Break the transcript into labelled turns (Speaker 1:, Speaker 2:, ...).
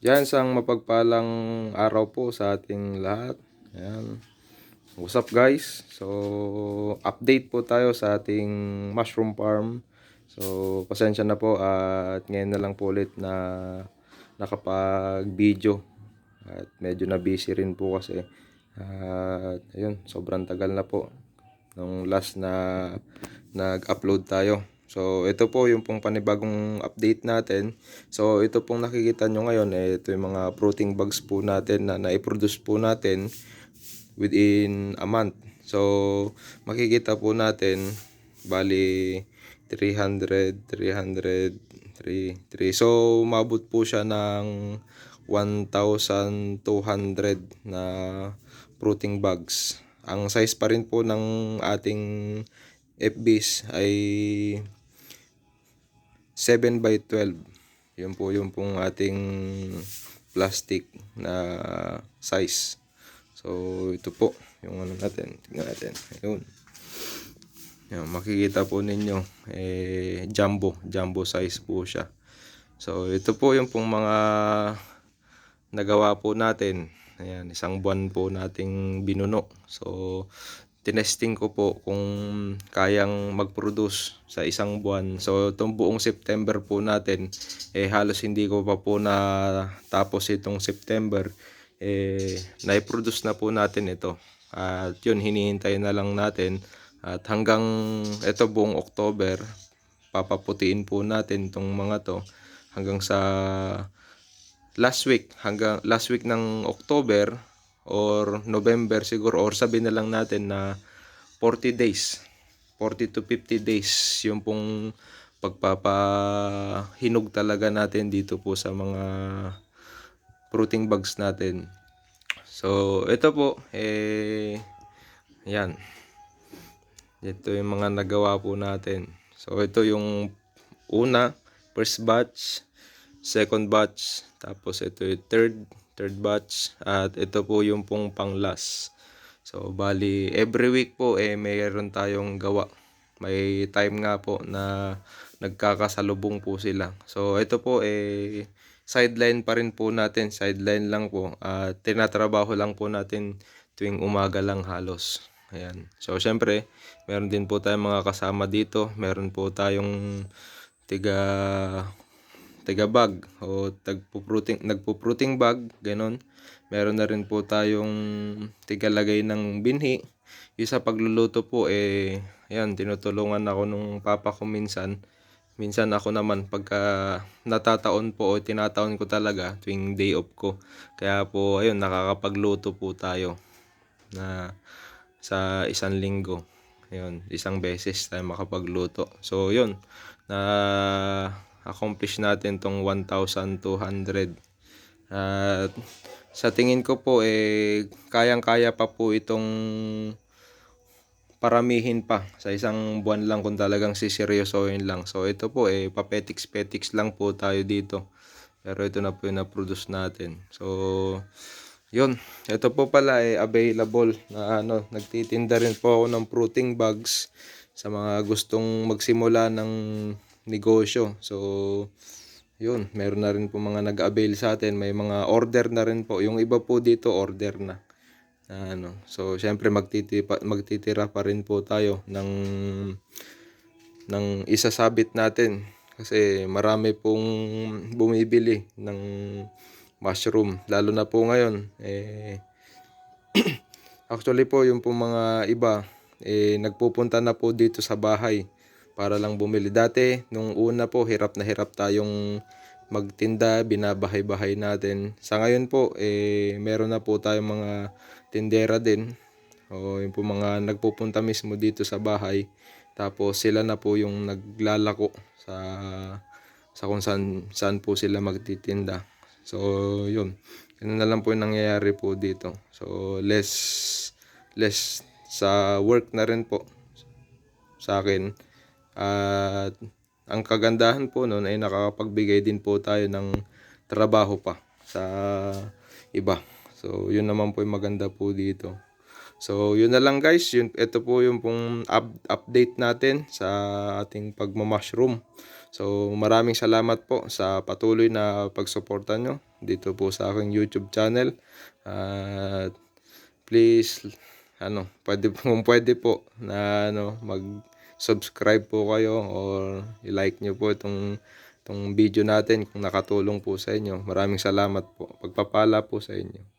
Speaker 1: Yan, isang mapagpalang araw po sa ating lahat. Ayan. What's up guys? So, update po tayo sa ating mushroom farm. So, pasensya na po at ngayon na lang po ulit na nakapag-video. At medyo na busy rin po kasi. At ayun, sobrang tagal na po nung last na nag-upload tayo. So, ito po yung pong panibagong update natin. So, ito pong nakikita nyo ngayon, ito yung mga fruiting bags po natin na naiproduce po natin within a month. So, makikita po natin, bali, 300. So, umabot po siya ng 1,200 na fruiting bags. Ang size pa rin po ng ating FBs ay 7x12. Yun po yung pong ating plastic na size. So, ito po yung ano natin. Tingnan natin. Ayun. Yan, makikita po ninyo, jumbo size po siya. So, ito po yung pong mga nagawa po natin. Ayan, isang buwan po nating binuno. So, tinesting ko po kung kayang mag-produce sa isang buwan. So, itong buong September po natin, halos hindi ko pa po na tapos itong September. Na-produce na po natin ito. At yun, hinihintay na lang natin. At hanggang ito buong October, papaputiin po natin itong mga to hanggang sa hanggang last week ng October or November siguro, or sabihin na lang natin na 40 days, 40 to 50 days yung pong pagpapahinog talaga natin dito po sa mga fruiting bags natin. So, ito po, yan. Ito yung mga nagawa po natin. So, ito yung first batch, second batch, tapos ito yung third batch, at ito po yung pong pang last. So, bali, every week po, mayroon tayong gawa. May time nga po na nagkakasalubong po sila. So, ito po, sideline pa rin po natin. Sideline lang po. Tinatrabaho lang po natin tuwing umaga lang halos. Ayan. So, syempre, meron din po tayong mga kasama dito. Meron po tayong tiga bag o nagpo-fruiting bag, ganon. Meron na rin po tayong tigalagay ng binhi. Yung sa pagluluto po, ayan, tinutulungan ako nung papa ko minsan. Minsan ako naman pagka natataon po o tinataon ko talaga tuwing day off ko. Kaya po ayun, nakakapagluto po tayo na sa isang linggo. Ayun, isang beses tayo makapagluto. So yun, na accomplish natin tong 1,200. At sa tingin ko po kayang-kaya pa po itong paramihin pa sa isang buwan lang kung talagang siseryosohin lang. So ito po papetiks-petiks lang po tayo dito. Pero ito na po yung na-produce natin. So yun, ito po pala available na nagtitinda rin po ako ng fruiting bags sa mga gustong magsimula ng negosyo. So yun, meron na rin po mga nag-avail sa atin. May mga order na rin po. Yung iba po dito order na. So syempre magtitira pa rin po tayo ng isasabit natin kasi marami pong bumibili ng mushroom, lalo na po ngayon. Actually po yung pong mga iba nagpupunta na po dito sa bahay para lang bumili. Dati nung una po, hirap na hirap tayong magtinda, binabahay-bahay natin. Sa ngayon po meron na po tayong mga tindera din, o yung po mga nagpupunta mismo dito sa bahay, tapos sila na po yung naglalako sa kung saan po sila magtitinda. So yun, yun na lang po yung nangyayari po dito. So less sa work na rin po sa akin. At ang kagandahan po nun ay nakakapagbigay din po tayo ng trabaho pa sa iba. So yun naman po yung maganda po dito. So yun na lang guys, ito po yung pong update natin sa ating pagmamashroom. So maraming salamat po sa patuloy na pagsuporta nyo. dito po sa aking YouTube channel. At please, kung pwede po na mag-subscribe po kayo or i-like nyo po itong video natin kung nakatulong po sa inyo. Maraming salamat po. Pagpapala po sa inyo.